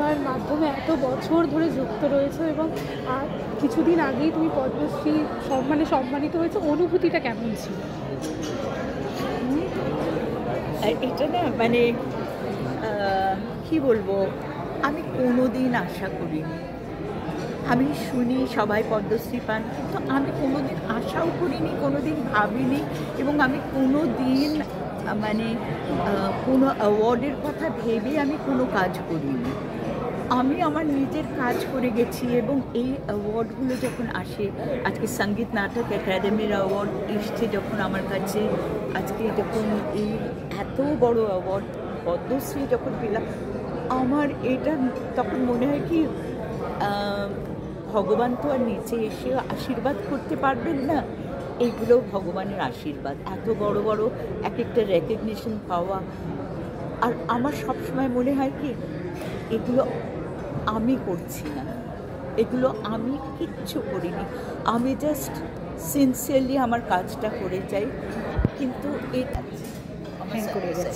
তার মাধ্যমে এত বছর ধরে যুক্ত রয়েছে এবং কিছুদিন আগেই তুমি পদ্মশ্রী সম্মানিত হয়েছে, অনুভূতিটা কেমন ছিল? এটা না মানে কি বলবো, আমি কোনোদিন আশা করিনি। আমি শুনি সবাই পদ্মশ্রী পান, কিন্তু আমি কোনোদিন আশাও করিনি, কোনোদিন ভাবিনি, এবং আমি কোনোদিন মানে কোনো অ্যাওয়ার্ডের কথা ভেবে আমি কোনো কাজ করিনি। আমি আমার নিজের কাজ করে গেছি, এবং এই অ্যাওয়ার্ডগুলো যখন আসে, আজকে সঙ্গীত নাটক একাডেমির অ্যাওয়ার্ড এসছে যখন আমার কাছে, আজকে যখন এই এত বড় অ্যাওয়ার্ড পদ্মশ্রী যখন পেলাম, আমার এটা তখন মনে হয় কি ভগবান তো আর নিচে এসে আশীর্বাদ করতে পারবেন না, এগুলো ভগবানের আশীর্বাদ। এত বড় বড় এক একটা রেকগনিশন পাওয়া, আর আমার সবসময় মনে হয় কি এগুলো আমি করছি না, এগুলো আমি কিচ্ছু করিনি, আমি জাস্ট সিনসিয়ারলি আমার কাজটা করে যাই, কিন্তু এটা হ্যাঁ, করে গেছে।